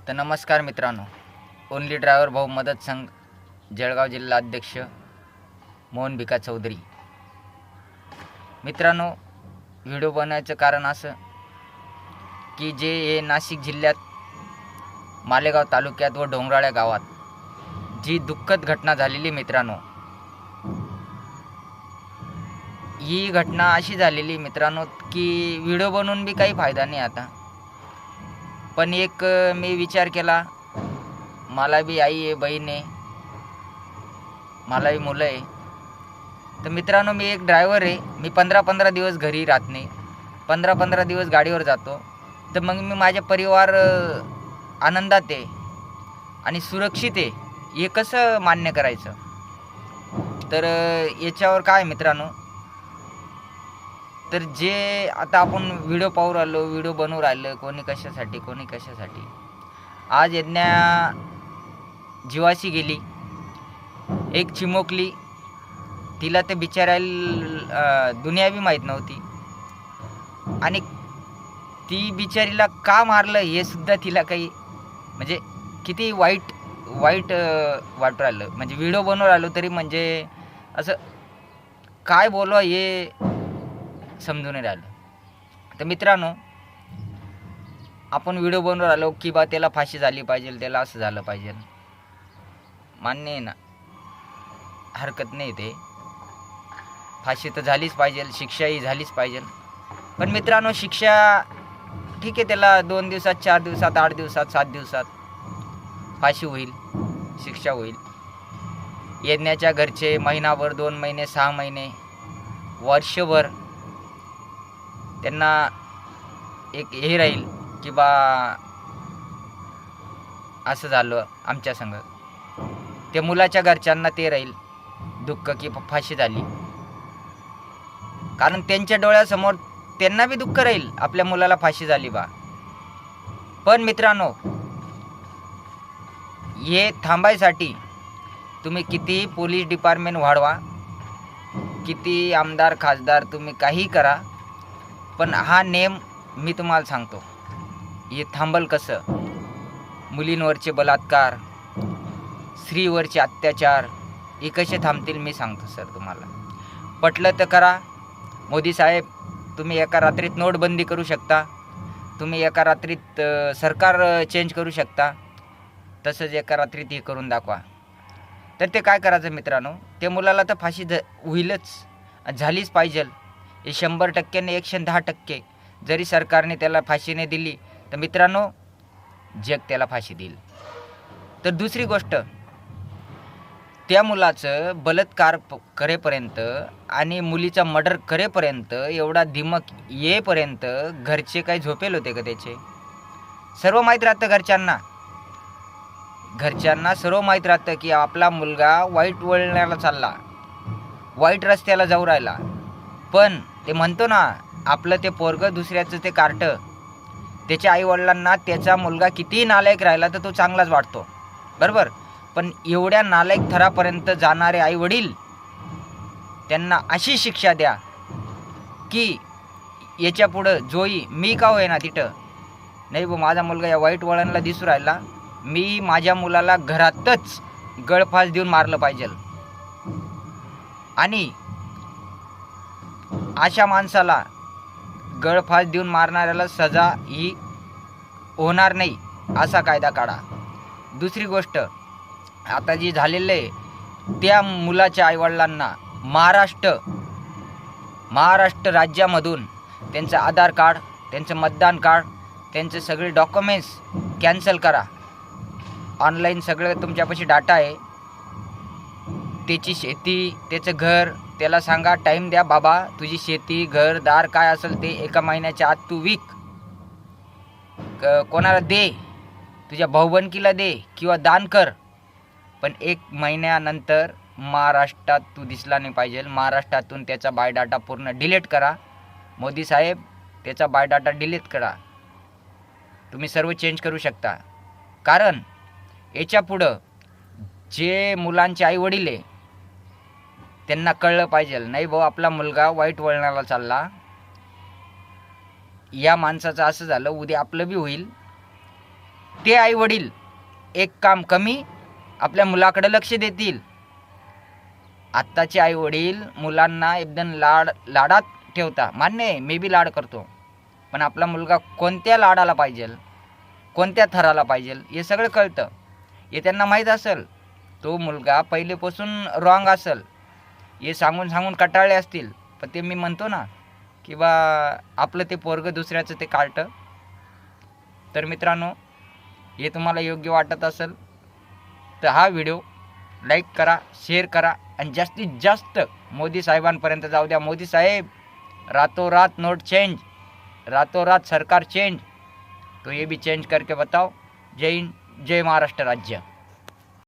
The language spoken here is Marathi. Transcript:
तर नमस्कार मित्रांनो, ओनली ड्रायव्हर भाऊ मदत संघ जळगाव जिल्हा अध्यक्ष मोहन भिका चौधरी. मित्रांनो, व्हिडिओ बनवायचं कारण असं की जे हे नाशिक जिल्ह्यात मालेगाव तालुक्यात व डोंगराळ्या गावात जी दुःखद घटना झालेली मित्रांनो, ही घटना अशी झालेली मित्रांनो की व्हिडिओ बनवून बी काही फायदा नाही आता. पण एक मी विचार केला, मला बी आई आहे, बहीण आहे, मलाही मुलं आहे. तर मित्रांनो, मी एक ड्रायव्हर आहे. मी 15-15 दिवस घरी राहत नाही, 15-15 दिवस गाडीवर जातो. तर मग मी माझ्या परिवार आनंदात आहे आणि सुरक्षित आहे हे कसं मान्य करायचं. तर याच्यावर काय मित्रांनो, तर जे आता आपण व्हिडिओ पाहू राहिलो, व्हिडिओ बनवू राहिलो, कोणी कशासाठी. आज यज्ञा जीवाशी गेली, एक चिमुकली, तिला ते बिचारायला दुनिया बी माहीत नव्हती आणि ती बिचारीला का मारलं हे सुद्धा तिला काही म्हणजे किती वाईट वाटू राहिलं. म्हणजे व्हिडिओ बनवू राहिलो तरी म्हणजे असं काय बोलवा हे समजून नाही राहिलं. तर मित्रांनो, आपण व्हिडिओ बनवून राहिलो की बा त्याला फाशी झाली पाहिजे, त्याला असं झालं पाहिजे, मान्य आहे ना, हरकत नाही. ते फाशी तर झालीच पाहिजे, शिक्षाही झालीच पाहिजे. पण मित्रांनो, शिक्षा ठीक आहे, त्याला 2 दिवसात, 4 दिवसात, 8 दिवसात, 7 दिवसात फाशी होईल, शिक्षा होईल. यज्ञाच्या घरचे महिनाभर, 2 महिने, 6 महिने, वर्षभर त्यांना एक हे राहील की बा असं झालं आमच्या संग. ते मुलाच्या घरच्यांना ते राहील दुःख की फाशी झाली, कारण त्यांच्या डोळ्यासमोर त्यांना बी दुःख राहील आपल्या मुलाला फाशी झाली बा. पण मित्रांनो, हे थांबायसाठी तुम्ही किती पोलीस डिपार्टमेंट वाढवा, किती आमदार खासदार तुम्ही काही करा, पण हा नेम मी तुम्हाला सांगतो, हे थांबल कसं. मुलींवरचे बलात्कार, स्त्रीवरचे अत्याचार हे कसे थांबतील मी सांगतो सर तुम्हाला. पटलं तर करा. मोदी साहेब, तुम्ही एका रात्रीत नोटबंदी करू शकता, तुम्ही एका रात्रीत सरकार चेंज करू शकता, तसंच एका रात्रीत हे करून दाखवा. तर ते काय करायचं मित्रांनो, ते मुलाला तर फाशी होईलच, झालीच पाहिजे. हे 100% ने 110% जरी सरकारने त्याला फाशी नाही दिली तर मित्रांनो, जग त्याला फाशी देईल. तर दुसरी गोष्ट, त्या मुलाचं बलात्कार करेपर्यंत आणि मुलीचा मर्डर करेपर्यंत एवढा दिमाग येईपर्यंत घरचे काही झोपेल होते का? त्याचे सर्व माहीत राहतं घरच्यांना सर्व माहीत राहतं की आपला मुलगा वाईट वळणाला चालला, वाईट रस्त्याला जाऊ राहिला. पण ते म्हणतो ना, आपलं ते पोरगं दुसऱ्याचं ते कार्ट, त्याच्या आईवडिलांना त्याचा मुलगा कितीही नालायक राहिला तर तो चांगलाच वाटतो, बरोबर. पण एवढ्या नालायक थरापर्यंत जाणारे आईवडील, त्यांना अशी शिक्षा द्या की याच्या पुढं जोई मी का होईना तिथं नाही बा, माझा मुलगा या वाईट वळणला दिसू राहिला, मी माझ्या मुलाला घरातच गळफास देऊन मारलं पाहिजे. आणि अशा माणसाला, गळफास देऊन मारणाऱ्याला सजा ही होणार नाही असा कायदा काढा. दुसरी गोष्ट, आता जी झालेलं आहे, त्या मुलाच्या आईवडिलांना महाराष्ट्र राज्यामधून त्यांचं आधार कार्ड, त्यांचं मतदान कार्ड, त्यांचे सगळे डॉक्युमेंट्स कॅन्सल करा. ऑनलाईन सगळं तुमच्यापाशी डाटा आहे. त्याची शेती, त्याचं घर, त्याला सांगा टाईम द्या बाबा, तुझी शेती, घर, दार काय असेल ते 1 महिन्याच्या आत तू विक, कोणाला दे, तुझ्या भाऊबंदकीला दे किंवा दान कर. पण 1 महिन्यानंतर महाराष्ट्रात तू दिसला नाही पाहिजे. महाराष्ट्रातून त्याचा बायोडाटा पूर्ण डिलीट करा. मोदी साहेब, त्याचा बायोडाटा डिलीट करा. तुम्ही सर्व चेंज करू शकता. कारण याच्या पुढं जे मुलांचे आई वडील आहे त्यांना कळलं पाहिजे, नाही भाऊ आपला मुलगा वाईट वळणाला चालला, या माणसाचं असं झालं, उद्या आपलं बी होईल. ते आईवडील एक काम कमी आपल्या मुलाकडे लक्ष देतील. आत्ताचे आईवडील मुलांना एकदम लाडात ठेवता. मान्य आहे, मी बी लाड करतो, पण आपला मुलगा कोणत्या लाडाला पाहिजे, कोणत्या थराला पाहिजे हे सगळं कळतं. हे त्यांना माहीत असेल. तो मुलगा पहिलेपासून रॉंग असेल हे सांगून सांगून कंटाळले असतील. पण ते मी म्हणतो ना की बा आपलं ते पोरगं दुसऱ्याचं ते काढतं. तर मित्रांनो, हे तुम्हाला योग्य वाटत असेल तर हा व्हिडिओ लाईक करा, शेअर करा आणि जास्तीत जास्त मोदी साहेबांपर्यंत जाऊ द्या. मोदी साहेब, रातों-रात नोट चेंज, रातों-रात सरकार चेंज, तो ये भी चेंज करके बताओ. जय हिंद, जय महाराष्ट्र राज्य.